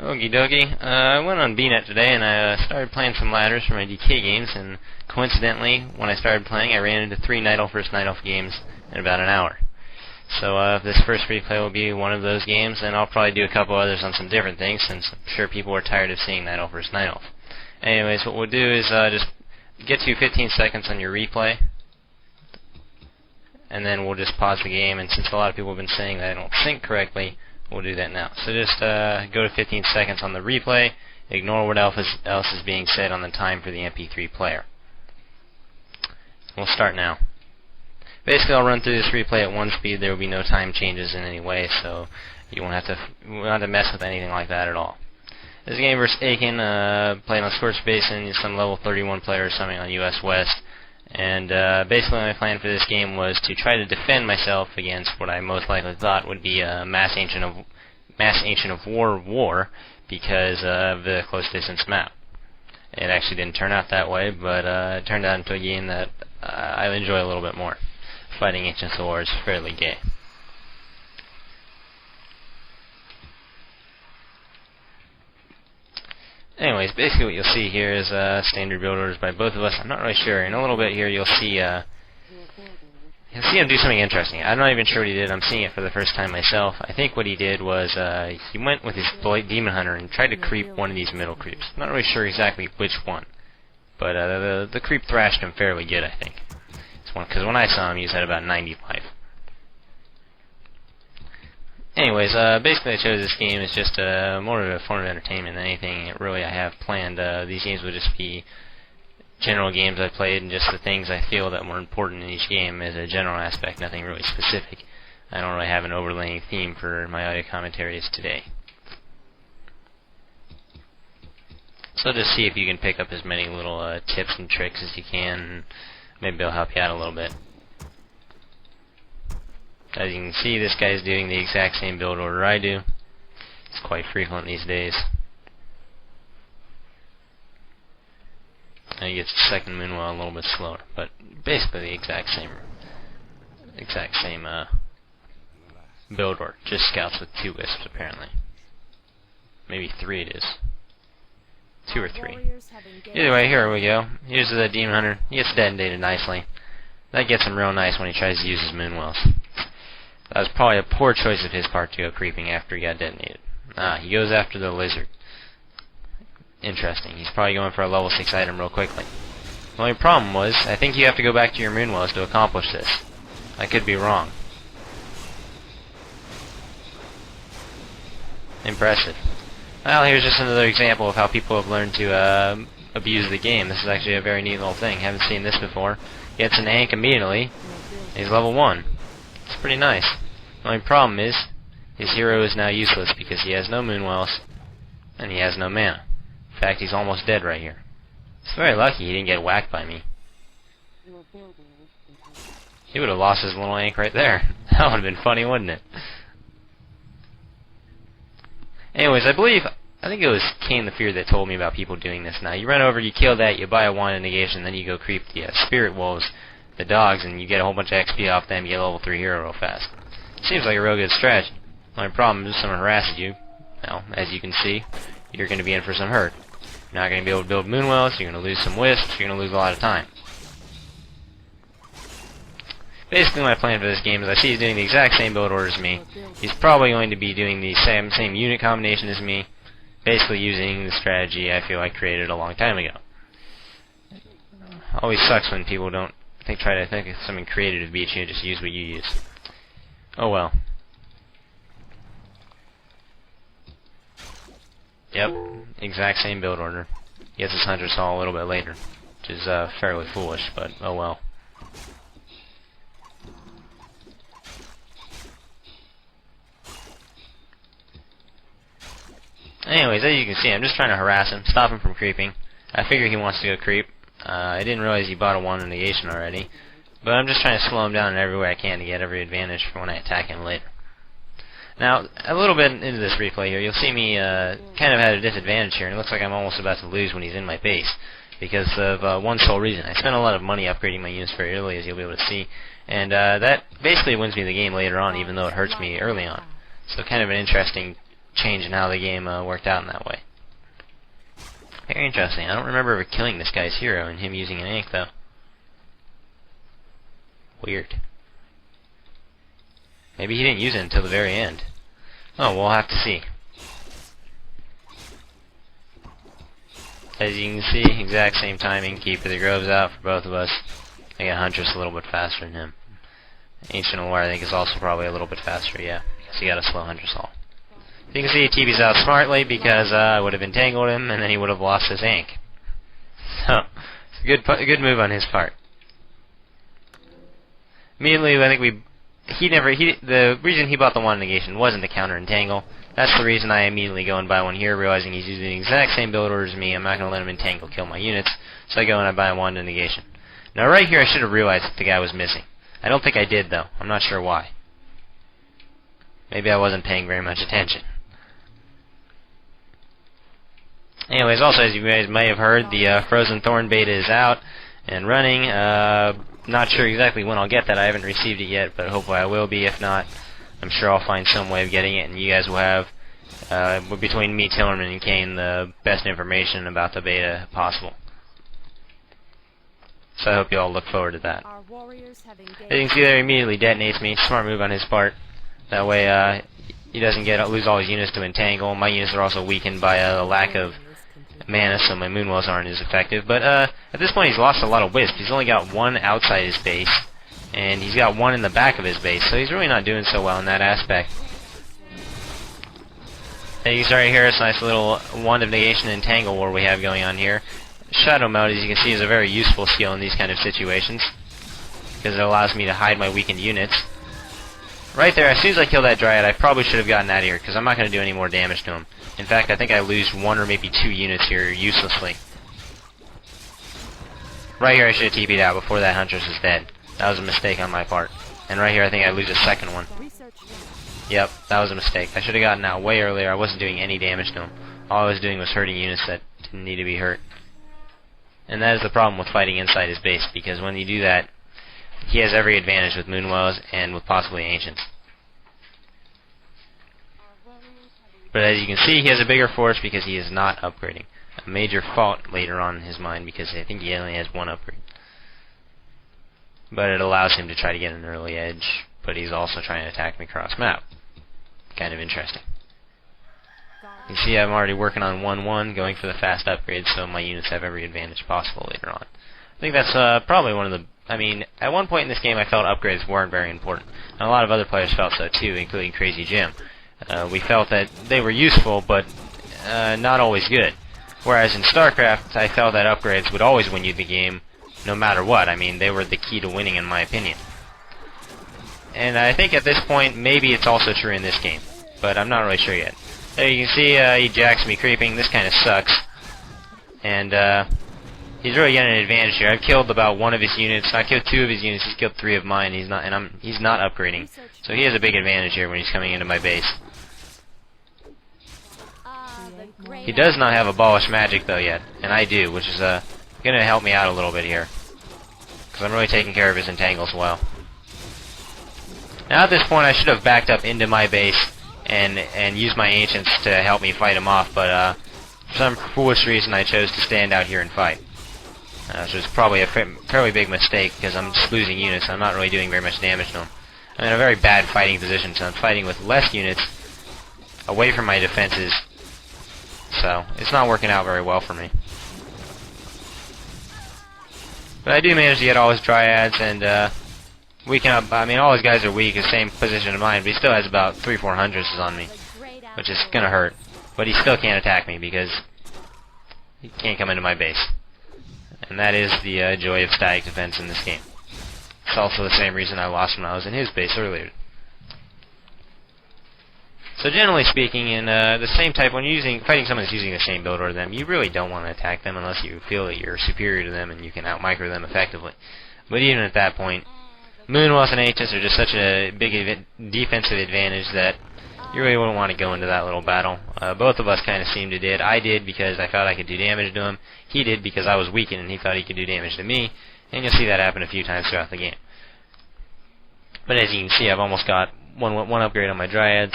Okie dokie. I went on BNet today and I started playing some ladders for my DK games, and coincidentally, when I started playing, I ran into 3 Night Elf vs. Night Elf games in about an hour. So this first replay will be one of those games, and I'll probably do a couple others on some different things, since I'm sure people are tired of seeing Night Elf vs. Night Elf. Anyways, what we'll do is just get to 15 seconds on your replay, and then we'll just pause the game, and since a lot of people have been saying that I don't sync correctly, we'll do that now. So just go to 15 seconds on the replay, ignore what else is being said on the time for the MP3 player. We'll start now. Basically, I'll run through this replay at 1 speed. There will be no time changes in any way, so you won't have to mess with anything like that at all. This is a game versus Aiken, playing on Scorch Basin, some level 31 player or something on US West. And basically my plan for this game was to try to defend myself against what I most likely thought would be a Mass Ancient of War because of the close distance map. It actually didn't turn out that way, but it turned out into a game that I enjoy a little bit more. Fighting Ancients of War is fairly gay. Anyways, basically what you'll see here is standard build orders by both of us. I'm not really sure. In a little bit here you'll see him do something interesting. I'm not even sure what he did. I'm seeing it for the first time myself. I think what he did was he went with his Demon Hunter and tried to creep one of these middle creeps. I'm not really sure exactly which one, but the creep thrashed him fairly good, I think. Because when I saw him, he was at about 90 life. Anyways, basically I chose this game as just more of a form of entertainment than anything really I have planned. These games would just be general games I played and just the things I feel that were important in each game as a general aspect, nothing really specific. I don't really have an overlaying theme for my audio commentaries today. So just see if you can pick up as many little tips and tricks as you can, and maybe it'll help you out a little bit. As you can see, this guy's doing the exact same build order I do. It's quite frequent these days. And he gets the second Moonwell a little bit slower, but basically the exact same build order. Just scouts with 2 wisps apparently. Maybe 3 it is. 2 or 3. Either way, here we go. Here's the Demon Hunter. He gets detonated nicely. That gets him real nice when he tries to use his Moonwells. That was probably a poor choice of his part to go creeping after he got detonated. He goes after the lizard. Interesting. He's probably going for a level 6 item real quickly. The only problem was, I think you have to go back to your Moonwells to accomplish this. I could be wrong. Impressive. Well, here's just another example of how people have learned to abuse the game. This is actually a very neat little thing. Haven't seen this before. Gets an Hank immediately. He's level 1. It's pretty nice. The only problem is, his hero is now useless because he has no Moonwells, and he has no mana. In fact, he's almost dead right here. It's very lucky he didn't get whacked by me. He would have lost his little Hank right there. That would have been funny, wouldn't it? Anyways, I think it was Kane the Fear that told me about people doing this now. You run over, you kill that, you buy a wand of negation, then you go creep the Spirit Wolves, the dogs, and you get a whole bunch of XP off them, you get a level 3 hero real fast. Seems like a real good strategy. The only problem is if someone harasses you, well, as you can see, you're going to be in for some hurt. You're not going to be able to build Moonwells, you're going to lose some wisps, you're going to lose a lot of time. Basically my plan for this game is I see he's doing the exact same build order as me. He's probably going to be doing the same unit combination as me, basically using the strategy I feel I created a long time ago. Always sucks when people don't try to think of something creative to beat you, just use what you use. Oh well. Yep, exact same build order. Gets his Hunter Saw a little bit later, which is fairly foolish, but oh well. Anyways, as you can see, I'm just trying to harass him, stop him from creeping. I figure he wants to go creep. I didn't realize he bought a wand of negation already, but I'm just trying to slow him down in every way I can to get every advantage for when I attack him later. Now, a little bit into this replay here, you'll see me kind of at a disadvantage here, and it looks like I'm almost about to lose when he's in my base, because of one sole reason. I spent a lot of money upgrading my units very early, as you'll be able to see, and that basically wins me the game later on, even though it hurts me early on. So kind of an interesting change in how the game worked out in that way. Very interesting. I don't remember ever killing this guy's hero and him using an ink, though. Weird. Maybe he didn't use it until the very end. Oh, we'll have to see. As you can see, exact same timing. Keeper the Groves out for both of us. I got Huntress a little bit faster than him. Ancient Aware, I think, is also probably a little bit faster, yeah. So you got a slow Huntress all. You can see TB's out smartly because I would have entangled him and then he would have lost his ink. So, it's a good move on his part. Immediately, I think the reason he bought the one negation wasn't to counter entangle. That's the reason I immediately go and buy one here, realizing he's using the exact same build order as me. I'm not going to let him entangle kill my units, so I go and I buy one negation. Now right here I should have realized that the guy was missing. I don't think I did, though. I'm not sure why. Maybe I wasn't paying very much attention. Anyways, also, as you guys may have heard, the Frozen Thorn beta is out and running. Not sure exactly when I'll get that. I haven't received it yet, but hopefully I will be. If not, I'm sure I'll find some way of getting it, and you guys will have, between me, Tillerman, and Kane, the best information about the beta possible. So I hope you all look forward to that. As you can see there, he immediately detonates me. Smart move on his part. That way, he doesn't lose all his units to entangle. My units are also weakened by a lack of mana, so my Moonwells aren't as effective. But at this point, he's lost a lot of wisp. He's only got one outside his base, and he's got one in the back of his base, so he's really not doing so well in that aspect. And you can start here, this nice little Wand of Negation and Entangle war we have going on here. Shadow Mode, as you can see, is a very useful skill in these kind of situations, because it allows me to hide my weakened units. Right there, as soon as I kill that Dryad, I probably should have gotten out of here, because I'm not going to do any more damage to him. In fact, I think I lose one or maybe two units here uselessly. Right here, I should have TP'd out before that Huntress is dead. That was a mistake on my part. And right here, I think I lose a second one. Yep, that was a mistake. I should have gotten out way earlier. I wasn't doing any damage to him. All I was doing was hurting units that didn't need to be hurt. And that is the problem with fighting inside his base, because when you do that, he has every advantage with Moonwells and with possibly Ancients. But as you can see, he has a bigger force because he is not upgrading. A major fault later on in his mind, because I think he only has one upgrade. But it allows him to try to get an early edge, but he's also trying to attack me cross map. Kind of interesting. You can see I'm already working on 1-1, going for the fast upgrade, so my units have every advantage possible later on. I think that's probably one of the... I mean, at one point in this game I felt upgrades weren't very important. And a lot of other players felt so too, including Crazy Jim. We felt that they were useful, but not always good. Whereas in StarCraft, I felt that upgrades would always win you the game, no matter what. I mean, they were the key to winning, in my opinion. And I think at this point, maybe it's also true in this game, but I'm not really sure yet. There you can see he jacks me creeping. This kind of sucks. And he's really getting an advantage here. I've killed about one of his units. I killed two of his units. He's killed three of mine. He's not upgrading. So he has a big advantage here when he's coming into my base. He does not have Abolish Magic though yet, and I do, which is going to help me out a little bit here, because I'm really taking care of his entangles well. Now at this point, I should have backed up into my base and used my Ancients to help me fight him off, but for some foolish reason I chose to stand out here and fight. Which was probably a fairly big mistake, because I'm just losing units. I'm not really doing very much damage to them. I'm in a very bad fighting position, so I'm fighting with less units away from my defenses. So it's not working out very well for me. But I do manage to get all his Dryads and weaken up. I mean, all his guys are weak, the same position as mine, but he still has about 3-4 Huntresses on me, which is gonna hurt. But he still can't attack me because he can't come into my base. And that is the joy of static defense in this game. It's also the same reason I lost when I was in his base earlier. So generally speaking, in the same type, when you're fighting someone that's using the same build order to them, you really don't want to attack them unless you feel that you're superior to them and you can out-micro them effectively. But even at that point, Moonwells and Aegis are just such a big defensive advantage that you really wouldn't want to go into that little battle. Both of us kind of seemed to did. I did because I thought I could do damage to him. He did because I was weakened and he thought he could do damage to me. And you'll see that happen a few times throughout the game. But as you can see, I've almost got one upgrade on my Dryads.